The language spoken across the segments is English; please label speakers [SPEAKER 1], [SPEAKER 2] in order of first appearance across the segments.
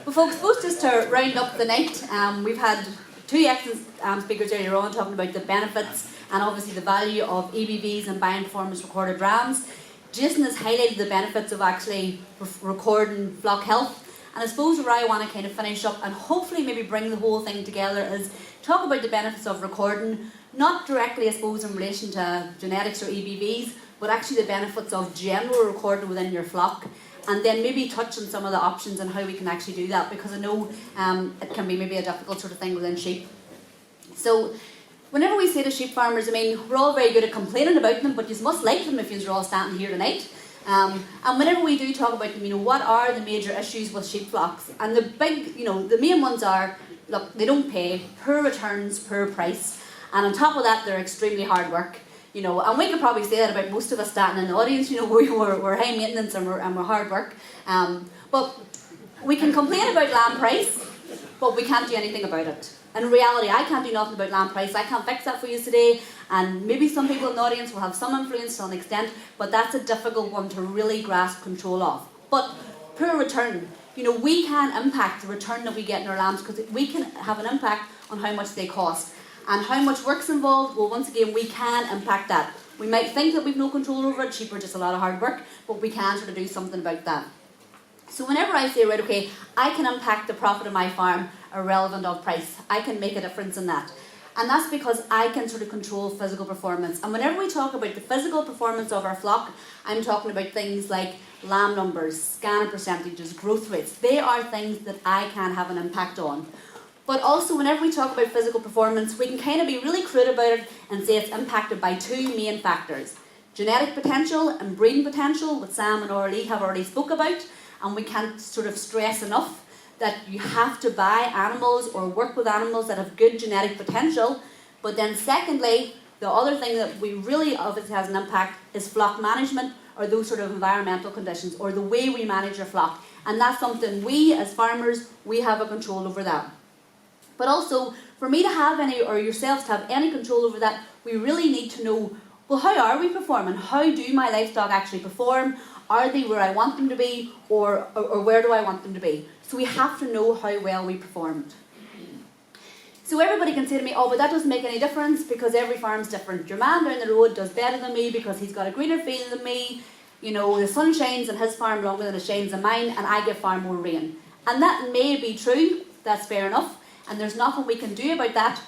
[SPEAKER 1] Well, folks, both just to round up the night, we've had two excellent speakers earlier on talking about the benefits and obviously the value of ABVs and buying performance recorded rams. Jason has highlighted the benefits of actually recording flock health. And I suppose where I want to kind of finish up and hopefully maybe bring the whole thing together is talk about the benefits of recording, not directly I suppose in relation to genetics or EBVs, but actually the benefits of general recording within your flock. And then maybe touch on some of the options and how we can actually do that, because I know it can be maybe a difficult sort of thing within sheep. So whenever we say to sheep farmers, I mean, we're all very good at complaining about them, but you must like them if you're all standing here tonight. And whenever we do talk about them, what are the major issues with sheep flocks? And the big, the main ones are, look, they don't pay, poor returns, poor price, and on top of that, they're extremely hard work. And we could probably say that about most of us standing in the audience. We're high maintenance and we're hard work. But we can complain about lamb price, but we can't do anything about it. In reality, I can't do nothing about lamb price. I can't fix that for you today, and maybe some people in the audience will have some influence to an extent, but that's a difficult one to really grasp control of. But poor return, we can impact the return that we get in our lambs, because we can have an impact on how much they cost. And how much work's involved, well, once again, we can impact that. We might think that we've no control over it, sheep are just a lot of hard work, but we can sort of do something about that. So whenever I say, right, okay, I can impact the profit of my farm irrelevant of price, I can make a difference in that. And that's because I can sort of control physical performance. And whenever we talk about the physical performance of our flock, I'm talking about things like lamb numbers, scanning percentages, growth rates. They are things that I can have an impact on. But also whenever we talk about physical performance, we can kind of be really crude about it and say it's impacted by two main factors. Genetic potential and breeding potential, which Sam and Aurelie have already spoke about. And we can't sort of stress enough that you have to buy animals or work with animals that have good genetic potential. But then secondly, the other thing that we really obviously has an impact is flock management, or those sort of environmental conditions, or the way we manage our flock. And that's something we as farmers, we have a control over that. But also, for me to have any, or yourselves to have any control over that, we really need to know, well, how are we performing? How do my livestock actually perform? Are they where I want them to be, or where do I want them to be? So we have to know how well we performed. So everybody can say to me, oh, but that doesn't make any difference because every farm's different. Your man down the road does better than me because he's got a greener field than me. The sun shines on his farm longer than it shines on mine, and I get far more rain. And that may be true, that's fair enough, and there's nothing we can do about that.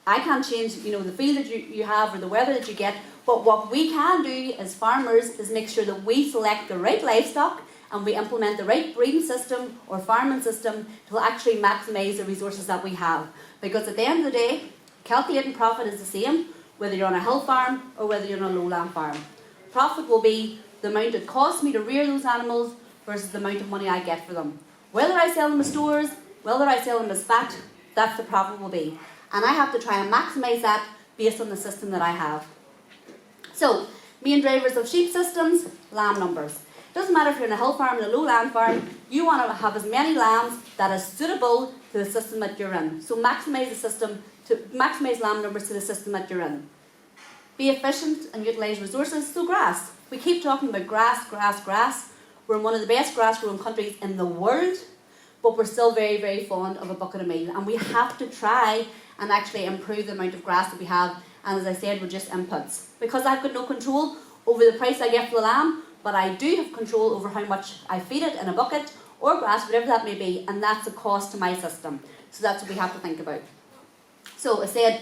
[SPEAKER 1] I can't change, the field that you have or the weather that you get, but what we can do as farmers is make sure that we select the right livestock and we implement the right breeding system or farming system to actually maximise the resources that we have. Because at the end of the day, calculating profit is the same, whether you're on a hill farm or whether you're on a lowland farm. Profit will be the amount it costs me to rear those animals versus the amount of money I get for them. Whether I sell them as stores, whether I sell them as fat, that's the profit will be. And I have to try and maximise that based on the system that I have. So, main drivers of sheep systems, lamb numbers. It doesn't matter if you're in a hill farm or a lowland farm, you want to have as many lambs that is suitable to the system that you're in. So maximise the system, to maximise lamb numbers to the system that you're in. Be efficient and utilise resources. So grass. We keep talking about grass, grass, grass. We're in one of the best grass growing countries in the world, but we're still very, very fond of a bucket of meal. And we have to try and actually improve the amount of grass that we have. And as I said, we're just inputs. Because I've got no control over the price I get for the lamb, but I do have control over how much I feed it in a bucket or grass, whatever that may be, and that's a cost to my system. So that's what we have to think about. So I said,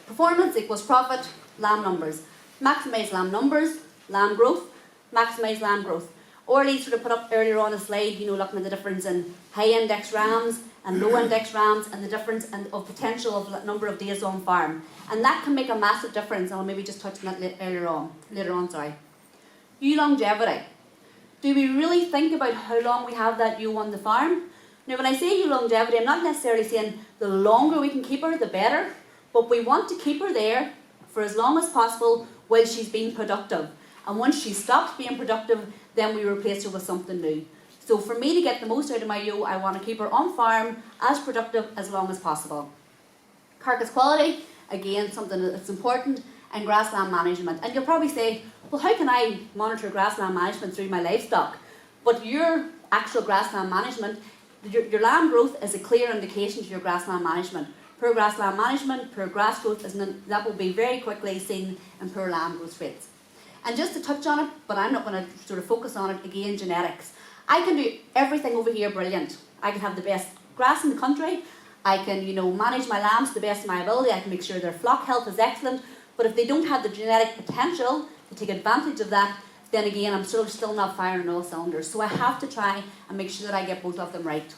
[SPEAKER 1] performance equals profit, lamb numbers. Maximise lamb numbers, lamb growth, maximise lamb growth. Orly sort of put up earlier on a slide, looking at the difference in high index rams and low index rams and the difference of potential of number of days on farm. And that can make a massive difference, and I'll maybe just touch on that later on. Ewe longevity. Do we really think about how long we have that ewe on the farm? Now when I say ewe longevity, I'm not necessarily saying the longer we can keep her, the better, but we want to keep her there for as long as possible while she's being productive. And once she stops being productive, then we replace her with something new. So for me to get the most out of my ewe, I want to keep her on farm as productive as long as possible. Carcass quality, again, something that's important, and grassland management. And you'll probably say, well, how can I monitor grassland management through my livestock? But your actual grassland management Your lamb growth is a clear indication to your grassland management. Poor grassland management, poor grass growth, that will be very quickly seen in poor lamb growth rates. And just to touch on it, but I'm not going to sort of focus on it again, genetics. I can do everything over here brilliant. I can have the best grass in the country. I can, manage my lambs to the best of my ability. I can make sure their flock health is excellent. But if they don't have the genetic potential to take advantage of that, then again, I'm still not firing on all cylinders. So I have to try and make sure that I get both of them right.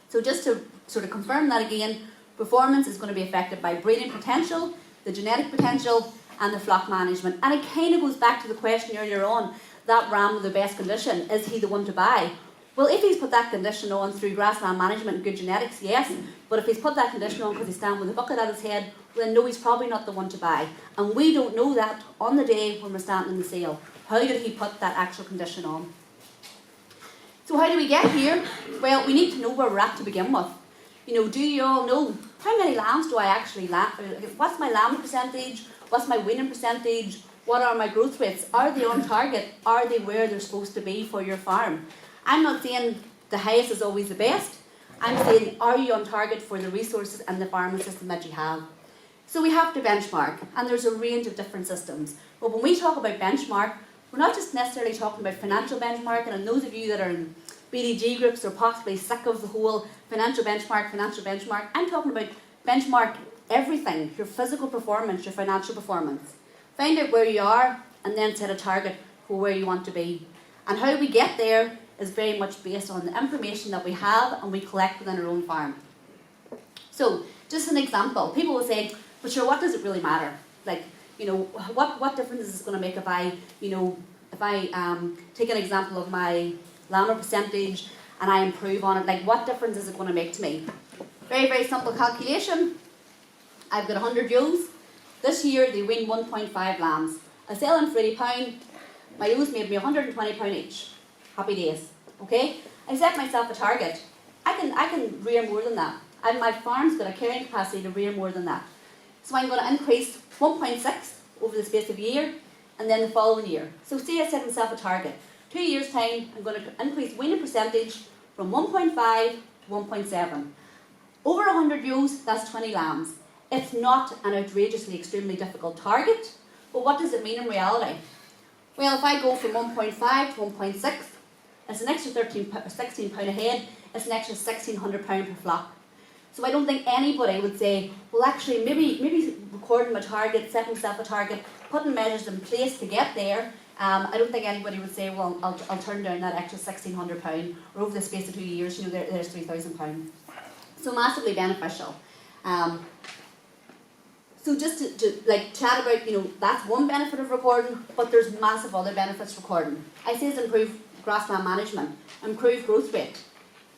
[SPEAKER 1] So just to sort of confirm that again, performance is going to be affected by breeding potential, the genetic potential, and the flock management. And it kind of goes back to the question earlier on, that ram with the best condition, is he the one to buy? Well, if he's put that condition on through grassland management and good genetics, yes. But if he's put that condition on because he's standing with a bucket at his head, well, then no, he's probably not the one to buy. And we don't know that on the day when we're standing in the sale. How did he put that actual condition on? So how do we get here? Well, we need to know where we're at to begin with. Do you all know how many lambs do I actually what's my lambing percentage? What's my weaning percentage? What are my growth rates? Are they on target? Are they where they're supposed to be for your farm? I'm not saying the highest is always the best. I'm saying, are you on target for the resources and the farming system that you have? So we have to benchmark, and there's a range of different systems. But when we talk about benchmark, we're not just necessarily talking about financial benchmarking, and those of you that are in BDG groups are possibly sick of the whole financial benchmark. I'm talking about benchmark everything, your physical performance, your financial performance. Find out where you are and then set a target for where you want to be. And how we get there is very much based on the information that we have and we collect within our own farm. So, just an example. People will say, but sure, what does it really matter? Like, what difference is this going to make if I take an example of my lamb percentage and I improve on it? Like, what difference is it going to make to me? Very, very simple calculation. I've got 100 ewes. This year they weigh 1.5 lambs. I sell them for £80. My ewes made me £120 each. Happy days. Okay? I set myself a target. I can rear more than that. And my farm's got a carrying capacity to rear more than that. So I'm going to increase 1.6 over the space of a year, and then the following year. So say I set myself a target. 2 years' time, I'm going to increase weaning percentage from 1.5 to 1.7. Over 100 ewes, that's 20 lambs. It's not an outrageously extremely difficult target, but what does it mean in reality? Well, if I go from 1.5 to 1.6, it's an extra £16 a head, it's an extra £1,600 per flock. So I don't think anybody would say, well actually maybe recording my target, setting myself a target, putting measures in place to get there, I don't think anybody would say, well, I'll turn down that extra £1,600, or over the space of 2 years, there's £3,000. So massively beneficial. So just to chat about, that's one benefit of recording, but there's massive other benefits recording. I say it's improved grassland management, improved growth rate.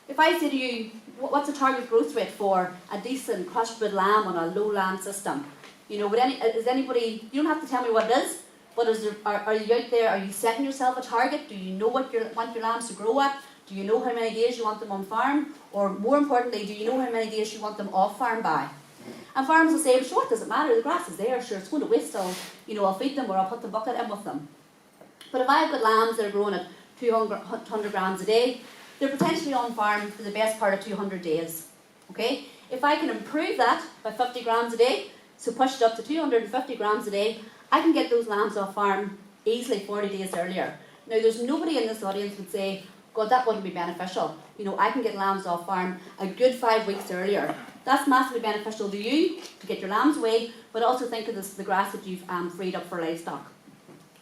[SPEAKER 1] If I say to you, what's a target growth rate for a decent crossbred lamb on a low land system? Is anybody, you don't have to tell me what it is, but are you out there, are you setting yourself a target? Do you know what you want your lambs to grow at? Do you know how many days you want them on farm? Or more importantly, do you know how many days you want them off farm by? And farmers will say, well, sure, it doesn't matter, the grass is there, sure, it's going to waste, I'll feed them or I'll put the bucket in with them. But if I've got lambs that are growing at 200 grams a day, they're potentially on farm for the best part of 200 days. Okay? If I can improve that by 50 grams a day, so push it up to 250 grams a day, I can get those lambs off farm easily 40 days earlier. Now, there's nobody in this audience would say, God, that wouldn't be beneficial. I can get lambs off farm a good 5 weeks earlier. That's massively beneficial to you, to get your lambs away, but also think of the grass that you've freed up for livestock.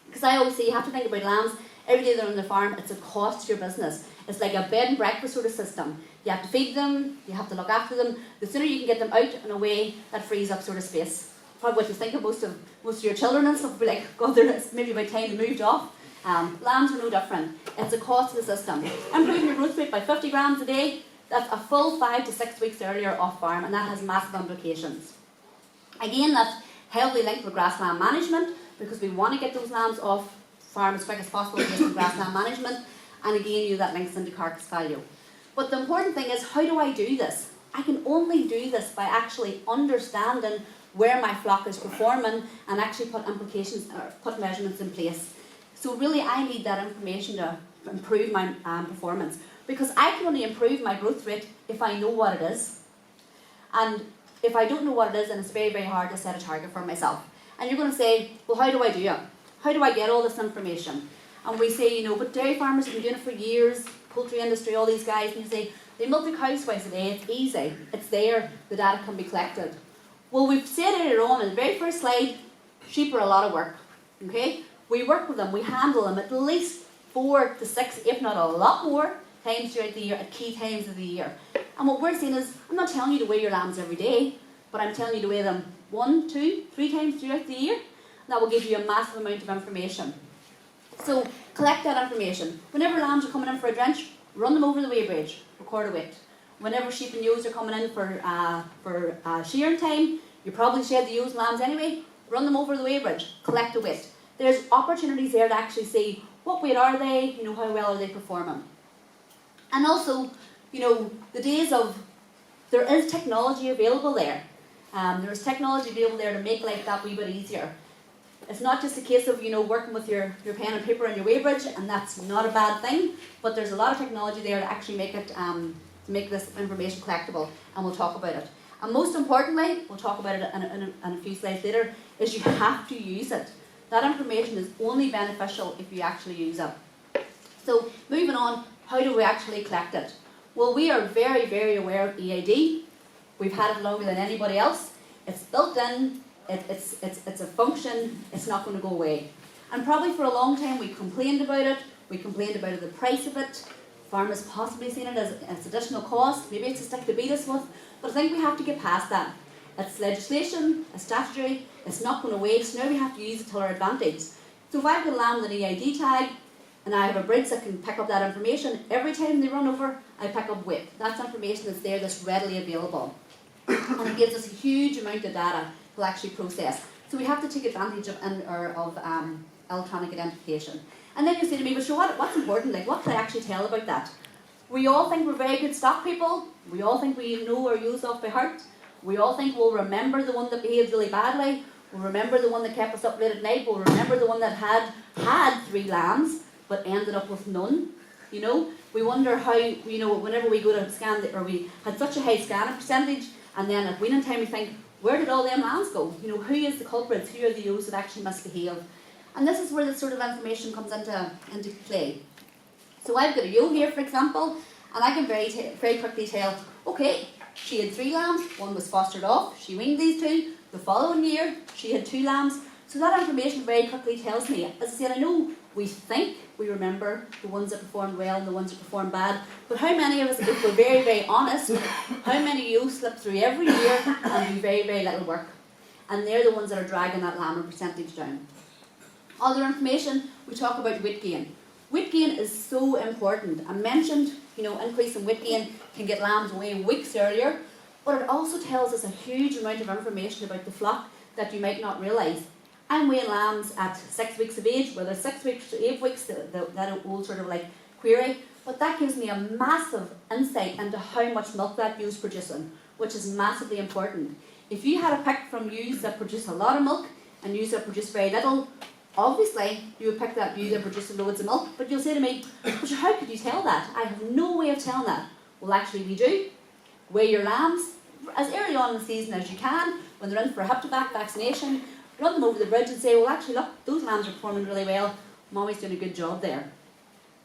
[SPEAKER 1] Because I always say you have to think about lambs. Every day they're on the farm, it's a cost to your business. It's like a bed and breakfast sort of system. You have to feed them, you have to look after them. The sooner you can get them out and away, that frees up sort of space. Probably what you think of most of your children and stuff will be like, God, it's maybe by the time they moved off. Lambs are no different. It's a cost to the system. Improving your growth rate by 50 grams a day, that's a full 5 to 6 weeks earlier off farm, and that has massive implications. Again, that's heavily linked with grassland management, because we want to get those lambs off farm as quick as possible based on grassland management, and again, that links into carcass value. But the important thing is, how do I do this? I can only do this by actually understanding where my flock is performing and actually put implications or put measurements in place. So really, I need that information to improve my performance. Because I can only improve my growth rate if I know what it is. And if I don't know what it is, then it's very, very hard to set a target for myself. And you're going to say, well, how do I do it? How do I get all this information? And we say, but dairy farmers have been doing it for years, poultry industry, all these guys, and you say, they milk their cows twice a day, it's easy, it's there, the data can be collected. Well, we've said earlier on in the very first slide, sheep are a lot of work, okay? We work with them, we handle them at least 4 to 6, if not a lot more, times throughout the year, at key times of the year. And what we're saying is, I'm not telling you to weigh your lambs every day, but I'm telling you to weigh them 1, 2, 3 times throughout the year. That will give you a massive amount of information. So, collect that information. Whenever lambs are coming in for a drench, run them over the weigh bridge, record a weight. Whenever sheep and ewes are coming in for shearing time, you probably shed the ewes and lambs anyway, run them over the weigh bridge, collect a weight. There's opportunities there to actually see what weight are they, how well are they performing. And also, the days of, there is technology available there. There is technology available there to make life that wee bit easier. It's not just a case of, working with your pen and paper and your weigh bridge, and that's not a bad thing, but there's a lot of technology there to actually make it, to make this information collectible, and we'll talk about it. And most importantly, we'll talk about it in a few slides later, is you have to use it. That information is only beneficial if you actually use it. So, moving on, how do we actually collect it? Well, we are very, very aware of EID. We've had it longer than anybody else. It's built in, it's a function, it's not going to go away. And probably for a long time we complained about it, the price of it, farmers possibly seen it as additional cost, maybe it's a stick to beat us with, but I think we have to get past that. It's legislation, it's statutory, it's not going away, so now we have to use it to our advantage. So if I've got a lamb with an EID tag, and I have a bridge that can pick up that information, every time they run over, I pick up weight. That's information that's there, that's readily available. And it gives us a huge amount of data to actually process. So we have to take advantage of electronic identification. And then you say to me, but so what's important? Like, what can I actually tell about that? We all think we're very good stock people. We all think we know our ewes off by heart. We all think we'll remember the one that behaved really badly. We'll remember the one that kept us up late at night. We'll remember the one that had 3 lambs, but ended up with none. We wonder how, whenever we go to scan, or we had such a high scanning percentage, and then at weaning time we think, where did all them lambs go? Who is the culprits? Who are the ewes that actually misbehave? And this is where this sort of information comes into play. So I've got a ewe here, for example, and I can very quickly tell, okay, she had 3 lambs, 1 was fostered off, she weaned these 2, the following year she had 2 lambs. So that information very quickly tells me, as I said, I know we think we remember the ones that performed well and the ones that performed bad, but how many of us, if we're very, very honest, how many ewes slip through every year and do very, very little work? And they're the ones that are dragging that lambing percentage down. Other information, we talk about weight gain. Weight gain is so important. I mentioned, increase in weight gain can get lambs away weeks earlier, but it also tells us a huge amount of information about the flock that you might not realise. I'm weighing lambs at 6 weeks of age, whether 6 weeks to 8 weeks, that old sort of like query, but that gives me a massive insight into how much milk that ewe's producing, which is massively important. If you had a pick from ewes that produce a lot of milk and ewes that produce very little, obviously you would pick that ewe that produces loads of milk, but you'll say to me, but how could you tell that? I have no way of telling that. Well, actually we do. Weigh your lambs as early on in the season as you can, when they're in for a hip-to-back vaccination, run them over the bridge and say, well actually look, those lambs are performing really well, Mommy's doing a good job there.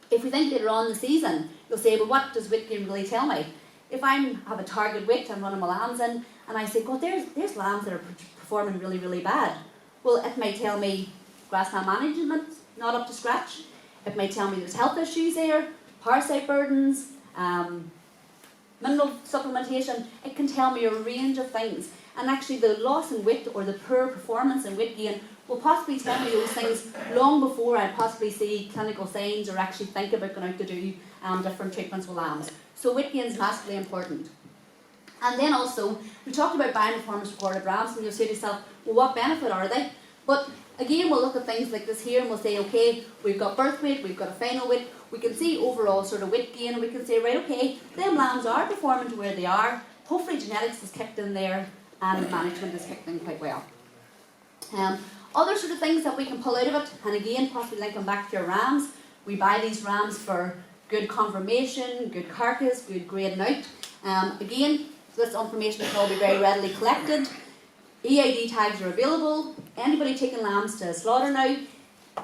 [SPEAKER 1] If we think later on in the season, you'll say, well what does weight gain really tell me? If I have a target weight, I'm running my lambs in, and I say, God, there's lambs that are performing really, really bad. Well, it might tell me grassland management not up to scratch. It might tell me there's health issues there, parasite burdens, mineral supplementation. It can tell me a range of things. And actually the loss in weight or the poor performance in weight gain will possibly tell me those things long before I possibly see clinical signs or actually think about going out to do different treatments with lambs. So weight gain is massively important. And then also, we talked about buying performance recorded rams, and you'll say to yourself, well, what benefit are they? But again, we'll look at things like this here and we'll say, okay, we've got birth weight, we've got a final weight, we can see overall sort of weight gain, and we can say, right, okay, them lambs are performing to where they are, hopefully genetics is kicked in there, and management is kicked in quite well. Other sort of things that we can pull out of it, and again, possibly linking back to your rams, we buy these rams for good conformation, good carcass, good grading out. Again, this information can all be very readily collected. EID tags are available. Anybody taking lambs to slaughter now,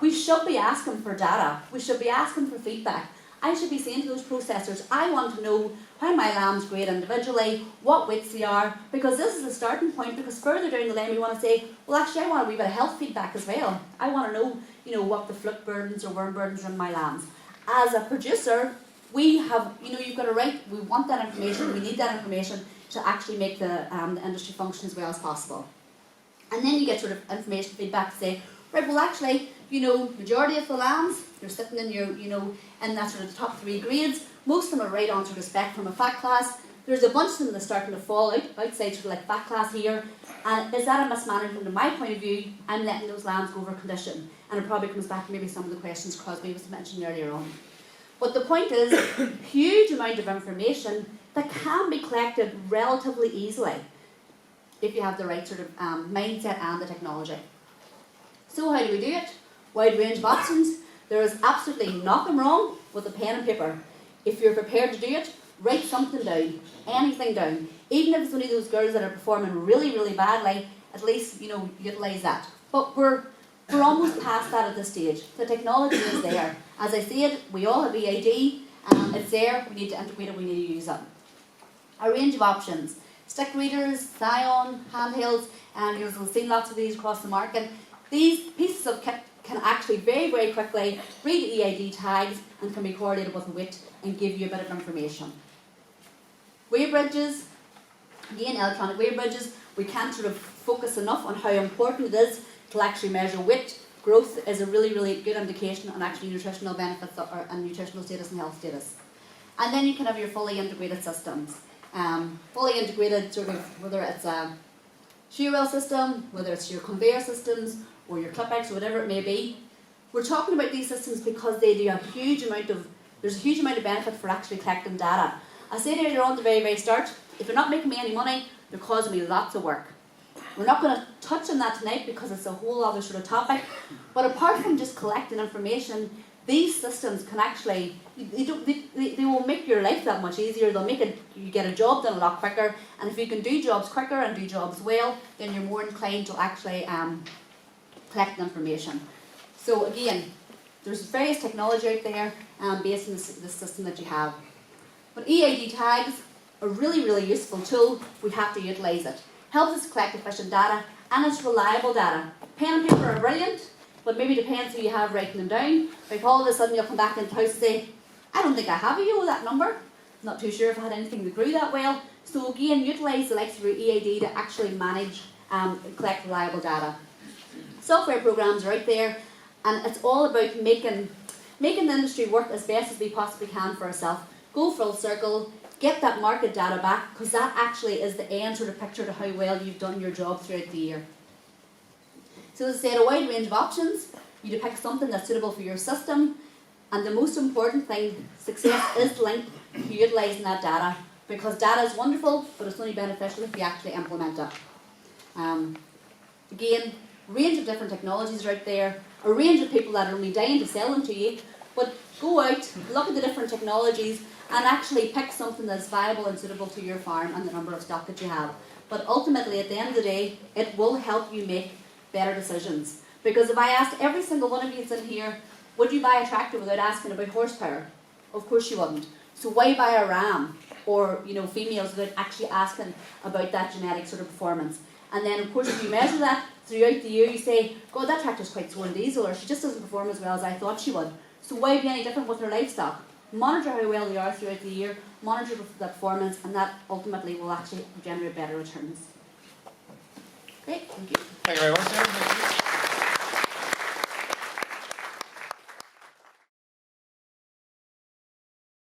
[SPEAKER 1] we should be asking for data. We should be asking for feedback. I should be saying to those processors, I want to know how my lambs grade individually, what weights they are, because this is the starting point, because further down the line we want to say, well actually I want a wee bit of health feedback as well. I want to know, what the fluke burdens or worm burdens are in my lambs. As a producer, we have, you've got a right, we want that information, we need that information to actually make the industry function as well as possible. And then you get sort of information feedback to say, right, well actually, majority of the lambs, they're sitting in your, in that sort of the top 3 grades. Most of them are right on sort of spectrum of fat class. There's a bunch of them that are starting to fall outside sort of like fat class here. And is that a mismanagement in my point of view? I'm letting those lambs go over condition. And it probably comes back to maybe some of the questions Crosby was mentioning earlier on. But the point is, huge amount of information that can be collected relatively easily if you have the right sort of mindset and the technology. So how do we do it? Wide range of options. There is absolutely nothing wrong with a pen and paper. If you're prepared to do it, write something down, anything down. Even if it's only those girls that are performing really, really badly, at least, utilise that. But we're almost past that at this stage. The technology is there. As I said, we all have EID, it's there, we need to integrate it, we need to use it. A range of options. Stick readers, Scion, handhelds, and you'll see lots of these across the market. These pieces of kit can actually very, very quickly read EID tags and can be correlated with a weight and give you a bit of information. Weigh bridges, again electronic weigh bridges, we can't sort of focus enough on how important it is to actually measure weight. Growth is a really, really good indication on actually nutritional benefits and nutritional status and health status. And then you can have your fully integrated systems. Fully integrated sort of, whether it's a shear wheel system, whether it's your conveyor systems, or your clip-X, or whatever it may be. We're talking about these systems because they do a huge amount of, there's a huge amount of benefit for actually collecting data. I said earlier on at the very, very start, if they're not making me any money, they're causing me lots of work. We're not going to touch on that tonight because it's a whole other sort of topic, but apart from just collecting information, these systems can actually, they will make your life that much easier. They'll make you get a job done a lot quicker, and if you can do jobs quicker and do jobs well, then you're more inclined to actually collect information. So again, there's various technology out there based on the system that you have. But EID tags are a really, really useful tool. We have to utilise it. Helps us collect efficient data, and it's reliable data. Pen and paper are brilliant, but maybe depends who you have writing them down. Like all of a sudden you'll come back into the house and say, I don't think I have that number. Not too sure if I had anything that grew that well. So again, utilise the likes of your EID to actually manage and collect reliable data. Software programs are out there, and it's all about making the industry work as best as we possibly can for ourselves. Go full circle, get that market data back, because that actually is the end sort of picture to how well you've done your job throughout the year. So as I said, a wide range of options. You depict something that's suitable for your system, and the most important thing, success is linked to utilising that data, because data is wonderful, but it's only beneficial if you actually implement it. Again, range of different technologies are out there, a range of people that are only dying to sell them to you, but go out, look at the different technologies, and actually pick something that's viable and suitable to your farm and the number of stock that you have. But ultimately, at the end of the day, it will help you make better decisions. Because if I asked every single one of you in here, would you buy a tractor without asking about horsepower? Of course you wouldn't. So why buy a ram or females without actually asking about that genetic sort of performance? And then of course if you measure that throughout the year, you say, God, that tractor's quite slow in diesel, or she just doesn't perform as well as I thought she would. So why be any different with her livestock? Monitor how well they are throughout the year, monitor the performance, and that ultimately will actually generate better returns. Great, thank you.
[SPEAKER 2] Thank you very much, Sarah.